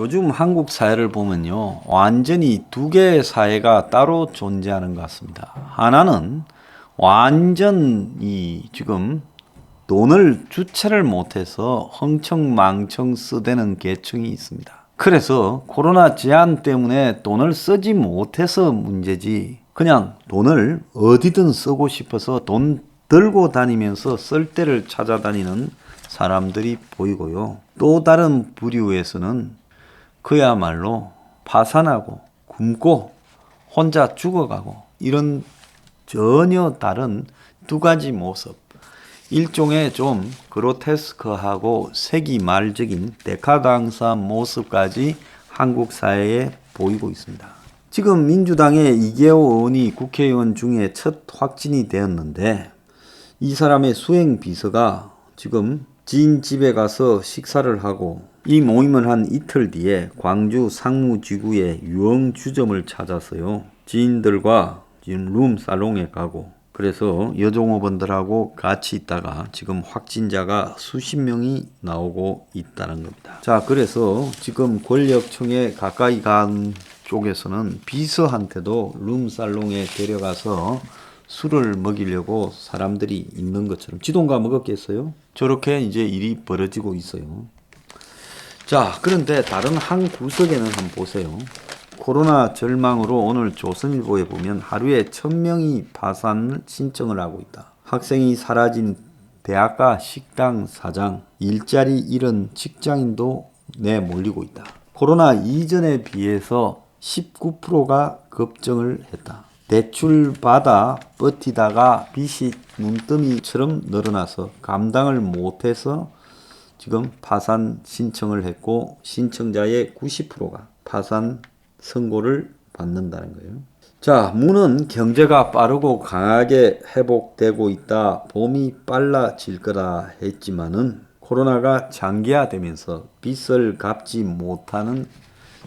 요즘 한국 사회를 보면요, 완전히 두 개의 사회가 따로 존재하는 것 같습니다. 하나는 완전히 지금 돈을 주체를 못해서 흥청망청 쓰대는 계층이 있습니다. 그래서 코로나 제한 때문에 돈을 쓰지 못해서 문제지, 그냥 돈을 어디든 쓰고 싶어서 돈 들고 다니면서 쓸 데를 찾아다니는 사람들이 보이고요. 또 다른 부류에서는 그야말로 파산하고 굶고 혼자 죽어가고 이런 전혀 다른 두 가지 모습, 일종의 좀 그로테스크하고 세기말적인 데카당스한 모습까지 한국 사회에 보이고 있습니다. 지금 민주당의 이계호 의원이 국회의원 중에 첫 확진이 되었는데, 이 사람의 수행 비서가 지금 지인 집에 가서 식사를 하고 이 모임을 한 이틀 뒤에 광주 상무지구의 유흥주점을 찾아서요, 지인들과 지금 룸살롱에 가고, 그래서 여종업원들하고 같이 있다가 지금 확진자가 수십 명이 나오고 있다는 겁니다. 자, 그래서 지금 권력층에 가까이 간 쪽에서는 비서한테도 룸살롱에 데려가서 술을 먹이려고 사람들이 있는 것처럼, 지동가 먹었겠어요? 저렇게 이제 일이 벌어지고 있어요. 자, 그런데 다른 한 구석에는 한번 보세요. 코로나 절망으로 오늘 조선일보에 보면 하루에 1000명이 파산 신청을 하고 있다. 학생이 사라진 대학가 식당 사장, 일자리 잃은 직장인도 내몰리고 있다. 코로나 이전에 비해서 19%가 급증을 했다. 대출 받아 버티다가 빚이 눈더미처럼 늘어나서 감당을 못해서 지금 파산 신청을 했고, 신청자의 90%가 파산 선고를 받는다는 거예요. 자, 무는 경제가 빠르고 강하게 회복되고 있다, 봄이 빨라질 거다 했지만은 코로나가 장기화되면서 빚을 갚지 못하는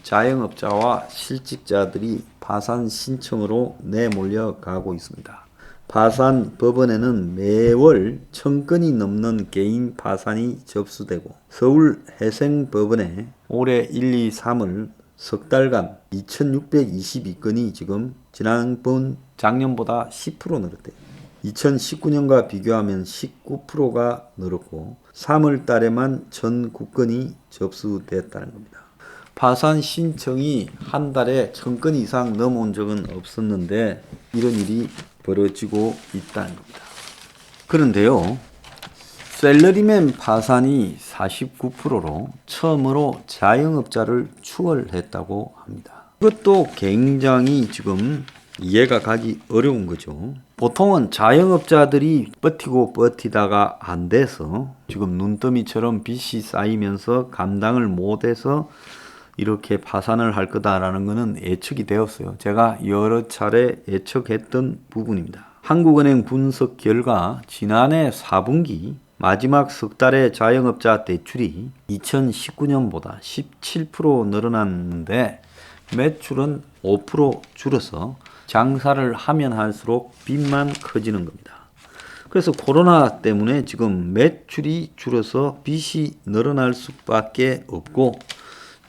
자영업자와 실직자들이 파산 신청으로 내몰려 가고 있습니다. 파산 법원에는 매월 1000건이 넘는 개인 파산이 접수되고, 서울 해생법원에 올해 1, 2, 3월 석 달간 2622건이 지금 지난번 작년보다 10% 늘었대요. 2019년과 비교하면 19%가 늘었고 3월 달에만 1009건이 접수됐다는 겁니다. 파산 신청이 한 달에 1000건 이상 넘어온 적은 없었는데 이런 일이 벌어지고 있다는 겁니다. 그런데요, 셀러리맨 파산이 49%로 처음으로 자영업자를 추월했다고 합니다. 이것도 굉장히 지금 이해가 가기 어려운 거죠. 보통은 자영업자들이 버티고 버티다가 안 돼서 지금 눈더미처럼 빚이 쌓이면서 감당을 못해서 이렇게 파산을 할 거다라는 것은 예측이 되었어요. 제가 여러 차례 예측했던 부분입니다. 한국은행 분석 결과 지난해 4분기 마지막 석 달의 자영업자 대출이 2019년보다 17% 늘어났는데 매출은 5% 줄어서 장사를 하면 할수록 빚만 커지는 겁니다. 그래서 코로나 때문에 지금 매출이 줄어서 빚이 늘어날 수밖에 없고,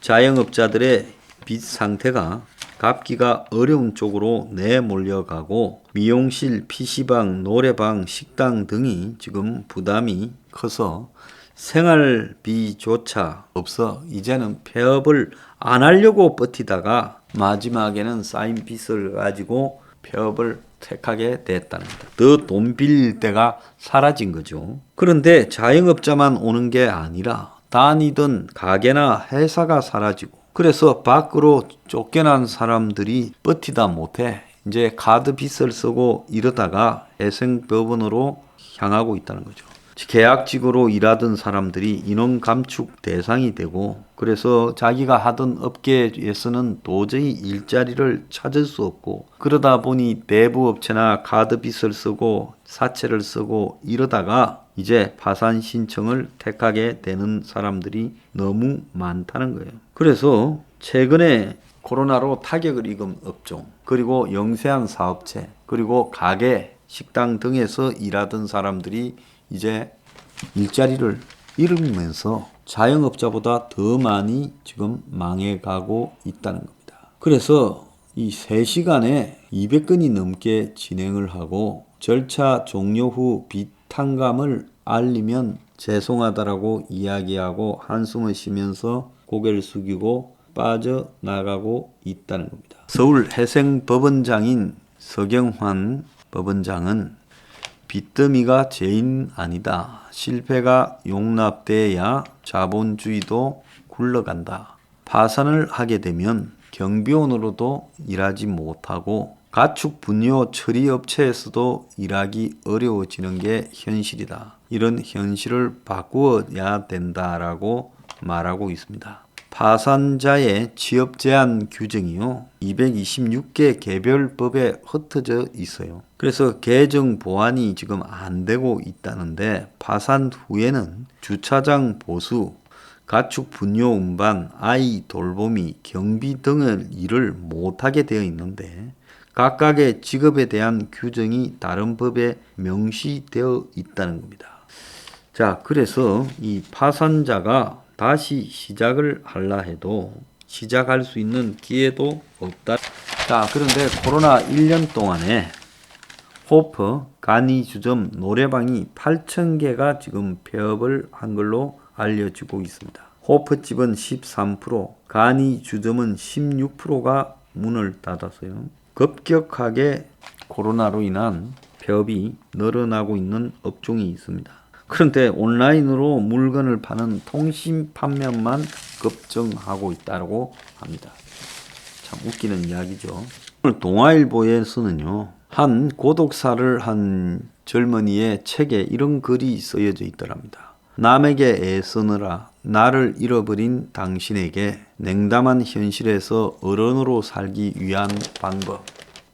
자영업자들의 빚 상태가 갚기가 어려운 쪽으로 내몰려가고, 미용실, PC방, 노래방, 식당 등이 지금 부담이 커서 생활비조차 없어 이제는 폐업을 안 하려고 버티다가 마지막에는 쌓인 빚을 가지고 폐업을 택하게 됐다는 겁니다. 더 돈 빌릴 데가 사라진 거죠. 그런데 자영업자만 오는 게 아니라 다니던 가게나 회사가 사라지고, 그래서 밖으로 쫓겨난 사람들이 버티다 못해 이제 카드 빚을 쓰고 이러다가 해생법원으로 향하고 있다는 거죠. 계약직으로 일하던 사람들이 인원 감축 대상이 되고, 그래서 자기가 하던 업계에서는 도저히 일자리를 찾을 수 없고, 그러다 보니 내부 업체나 카드 빚을 쓰고 사채를 쓰고 이러다가 이제 파산 신청을 택하게 되는 사람들이 너무 많다는 거예요. 그래서 최근에 코로나로 타격을 입은 업종, 그리고 영세한 사업체, 그리고 가게, 식당 등에서 일하던 사람들이 이제 일자리를 이러면서 자영업자보다 더 많이 지금 망해가고 있다는 겁니다. 그래서 이 3시간에 200건이 넘게 진행을 하고 절차 종료 후 비탄감을 알리면 죄송하다라고 이야기하고 한숨을 쉬면서 고개를 숙이고 빠져나가고 있다는 겁니다. 서울 해생법원장인 서경환 법원장은 빚더미가 죄인 아니다. 실패가 용납돼야 자본주의도 굴러간다. 파산을 하게 되면 경비원으로도 일하지 못하고 가축 분뇨 처리 업체에서도 일하기 어려워지는 게 현실이다. 이런 현실을 바꾸어야 된다라고 말하고 있습니다. 파산자의 취업 제한 규정이요. 226개 개별법에 흩어져 있어요. 그래서 개정 보완이 지금 안 되고 있다는데 파산 후에는 주차장 보수, 가축 분뇨 운반, 아이 돌보미, 경비 등을 일을 못하게 되어 있는데 각각의 직업에 대한 규정이 다른 법에 명시되어 있다는 겁니다. 자, 그래서 이 파산자가 다시 시작을 하려 해도 시작할 수 있는 기회도 없다. 자, 그런데 코로나 1년 동안에 호프, 간이주점, 노래방이 8,000개가 지금 폐업을 한 걸로 알려지고 있습니다. 호프집은 13%, 간이주점은 16%가 문을 닫았어요. 급격하게 코로나로 인한 폐업이 늘어나고 있는 업종이 있습니다. 그런데 온라인으로 물건을 파는 통신 판매만 급증하고 있다고 합니다. 참 웃기는 이야기죠. 오늘 동아일보에서는요, 한 고독사를 한 젊은이의 책에 이런 글이 쓰여져 있더랍니다. 남에게 애쓰느라 나를 잃어버린 당신에게 냉담한 현실에서 어른으로 살기 위한 방법.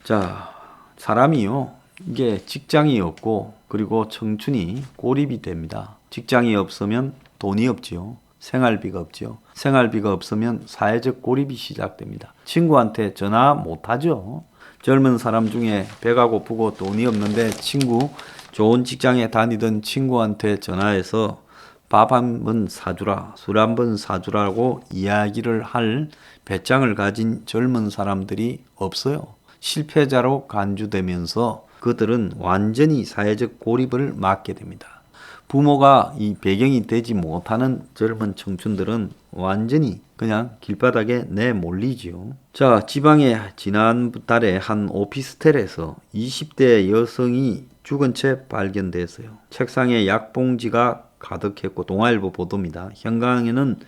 자, 사람이요, 이게 직장이 없고 그리고 청춘이 고립이 됩니다. 직장이 없으면 돈이 없지요. 생활비가 없지요. 생활비가 없으면 사회적 고립이 시작됩니다. 친구한테 전화 못하죠. 젊은 사람 중에 배가 고프고 돈이 없는데 친구, 좋은 직장에 다니던 친구한테 전화해서 밥 한 번 사주라, 술 한 번 사주라고 이야기를 할 배짱을 가진 젊은 사람들이 없어요. 실패자로 간주되면서 그들은 완전히 사회적 고립을 맞게 됩니다. 부모가 이 배경이 되지 못하는 젊은 청춘들은 완전히 그냥 길바닥에 내몰리지요. 자, 지방의 지난달에 한 오피스텔에서 20대 여성이 죽은 채 발견됐어요. 책상에 약봉지가 가득했고, 동아일보 보도입니다. 현관에는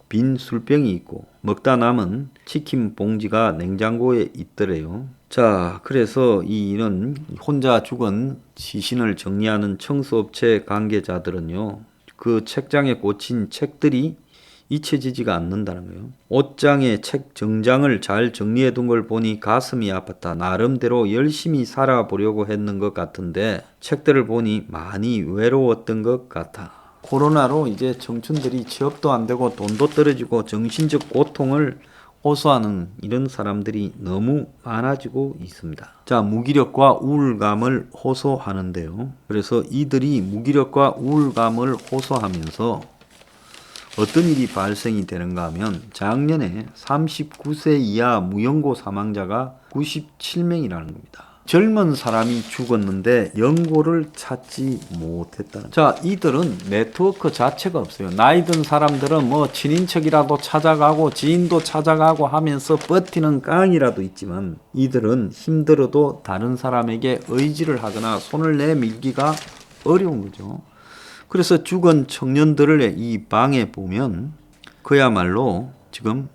빈 술병이 있고 먹다 남은 치킨 봉지가 냉장고에 있더래요. 자, 그래서 이런 혼자 죽은 시신을 정리하는 청소업체 관계자들은요, 그 책장에 꽂힌 책들이 잊혀지지가 않는다는 거예요. 옷장에 책 정장을 잘 정리해 둔 걸 보니 가슴이 아팠다. 나름대로 열심히 살아보려고 했는 것 같은데 책들을 보니 많이 외로웠던 것 같아. 코로나로 이제 청춘들이 취업도 안 되고 돈도 떨어지고 정신적 고통을 호소하는 이런 사람들이 너무 많아지고 있습니다. 자, 무기력과 우울감을 호소하는데요. 그래서 이들이 무기력과 우울감을 호소하면서 어떤 일이 발생이 되는가 하면 작년에 39세 이하 무연고 사망자가 97명이라는 겁니다. 젊은 사람이 죽었는데 연고를 찾지 못했다는. 자, 이들은 네트워크 자체가 없어요. 나이 든 사람들은 뭐 친인척이라도 찾아가고 지인도 찾아가고 하면서 버티는 깡이라도 있지만 이들은 힘들어도 다른 사람에게 의지를 하거나 손을 내밀기가 어려운 거죠. 그래서 죽은 청년들을 이 방에 보면 그야말로 지금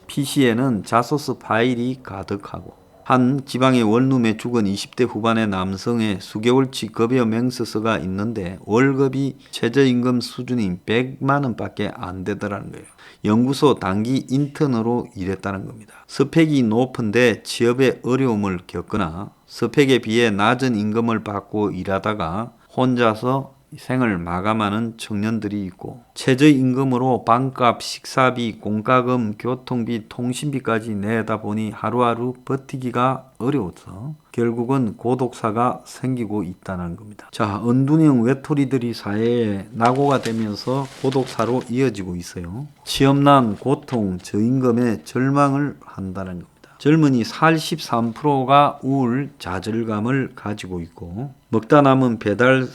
PC에는 자소서 파일이 가득하고, 한 지방의 원룸에 죽은 20대 후반의 남성의 수개월치 급여 맹세서가 있는데 월급이 최저임금 수준인 100만 원밖에 안 되더라는 거예요. 연구소 단기 인턴으로 일했다는 겁니다. 스펙이 높은데 취업에 어려움을 겪거나 스펙에 비해 낮은 임금을 받고 일하다가 혼자서 생을 마감하는 청년들이 있고 최저임금으로 방값, 식사비, 공과금, 교통비, 통신비까지 내다 보니 하루하루 버티기가 어려워서 결국은 고독사가 생기고 있다는 겁니다. 자, 은둔형 외톨이들이 사회에 낙오가 되면서 고독사로 이어지고 있어요. 취업난, 고통, 저임금에 절망을 한다는 겁니다. 젊은이 43%가 우울, 좌절감을 가지고 있고 먹다 남은 배달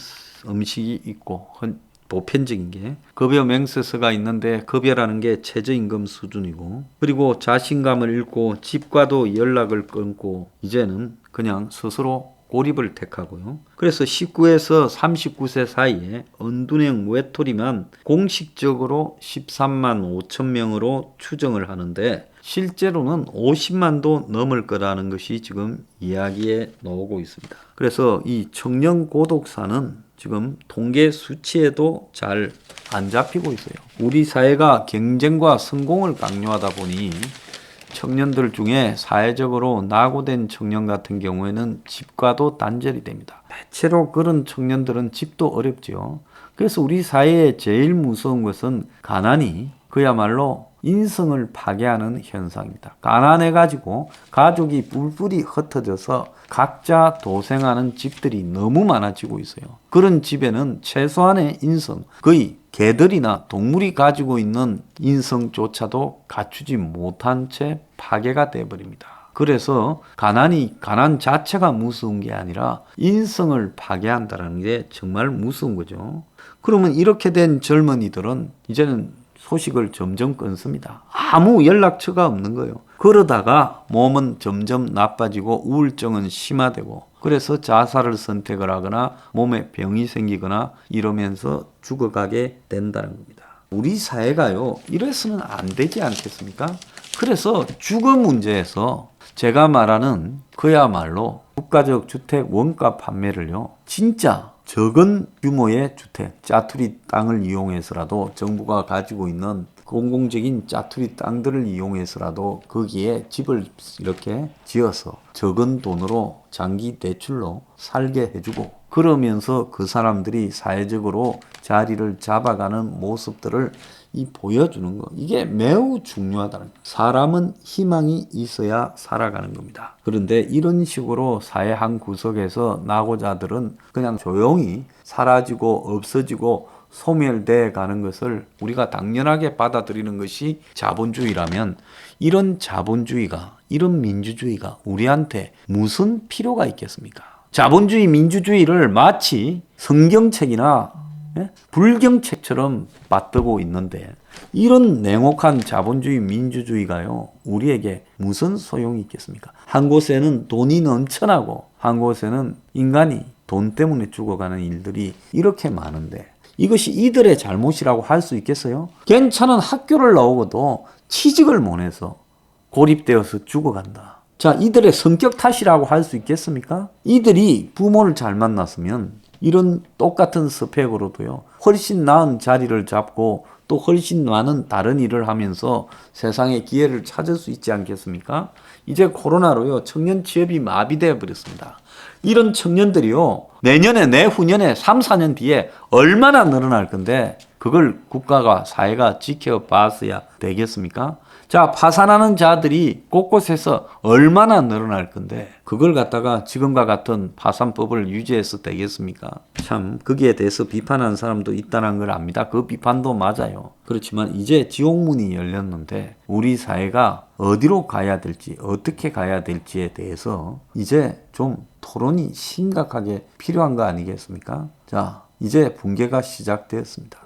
음식이 있고 보편적인 게 급여 맹세서가 있는데 급여라는 게 최저임금 수준이고 그리고 자신감을 잃고 집과도 연락을 끊고 이제는 그냥 스스로 고립을 택하고요. 그래서 19에서 39세 사이에 은둔형 외톨이만 공식적으로 13만 5천 명으로 추정을 하는데 실제로는 50만도 넘을 거라는 것이 지금 이야기에 나오고 있습니다. 그래서 이 청년 고독사는 지금 통계 수치에도 잘 안 잡히고 있어요. 우리 사회가 경쟁과 성공을 강요하다 보니 청년들 중에 사회적으로 낙오된 청년 같은 경우에는 집과도 단절이 됩니다. 대체로 그런 청년들은 집도 어렵죠. 그래서 우리 사회에 제일 무서운 것은 가난이 그야말로 인성을 파괴하는 현상입니다. 가난해가지고 가족이 뿔뿔이 흩어져서 각자 도생하는 집들이 너무 많아지고 있어요. 그런 집에는 최소한의 인성, 거의 개들이나 동물이 가지고 있는 인성조차도 갖추지 못한 채 파괴가 되어버립니다. 그래서 가난 자체가 무서운 게 아니라 인성을 파괴한다는 게 정말 무서운 거죠. 그러면 이렇게 된 젊은이들은 이제는 소식을 점점 끊습니다. 아무 연락처가 없는 거예요. 그러다가 몸은 점점 나빠지고 우울증은 심화되고 그래서 자살을 선택을 하거나 몸에 병이 생기거나 이러면서 죽어가게 된다는 겁니다. 우리 사회가요, 이래서는 안 되지 않겠습니까? 그래서 주거 문제에서 제가 말하는 그야말로 국가적 주택 원가 판매를요, 진짜 적은 규모의 주택, 짜투리 땅을 이용해서라도 정부가 가지고 있는 공공적인 짜투리 땅들을 이용해서라도 거기에 집을 이렇게 지어서 적은 돈으로 장기 대출로 살게 해주고 그러면서 그 사람들이 사회적으로 자리를 잡아가는 모습들을 보여주는 거, 이게 매우 중요하다는 거예요. 사람은 희망이 있어야 살아가는 겁니다. 그런데 이런 식으로 사회 한 구석에서 낙오자들은 그냥 조용히 사라지고 없어지고 소멸돼 가는 것을 우리가 당연하게 받아들이는 것이 자본주의라면 이런 자본주의가, 이런 민주주의가 우리한테 무슨 필요가 있겠습니까? 자본주의, 민주주의를 마치 성경책이나 불경책처럼 맞들고 있는데 이런 냉혹한 자본주의, 민주주의가요, 우리에게 무슨 소용이 있겠습니까? 한 곳에는 돈이 넘쳐나고 한 곳에는 인간이 돈 때문에 죽어가는 일들이 이렇게 많은데 이것이 이들의 잘못이라고 할 수 있겠어요? 괜찮은 학교를 나오고도 취직을 못해서 고립되어서 죽어간다. 자, 이들의 성격 탓이라고 할 수 있겠습니까? 이들이 부모를 잘 만났으면 이런 똑같은 스펙으로도요, 훨씬 나은 자리를 잡고 또 훨씬 많은 다른 일을 하면서 세상의 기회를 찾을 수 있지 않겠습니까? 이제 코로나로요, 청년 취업이 마비되어 버렸습니다. 이런 청년들이요, 내년에, 내후년에, 3, 4년 뒤에 얼마나 늘어날 건데 그걸 국가가, 사회가 지켜봤어야 되겠습니까? 자, 파산하는 자들이 곳곳에서 얼마나 늘어날 건데 그걸 갖다가 지금과 같은 파산법을 유지해서 되겠습니까? 참 거기에 대해서 비판하는 사람도 있다는 걸 압니다. 그 비판도 맞아요. 그렇지만 이제 지옥문이 열렸는데 우리 사회가 어디로 가야 될지, 어떻게 가야 될지에 대해서 이제 좀 토론이 심각하게 필요한 거 아니겠습니까? 자, 이제 붕괴가 시작되었습니다.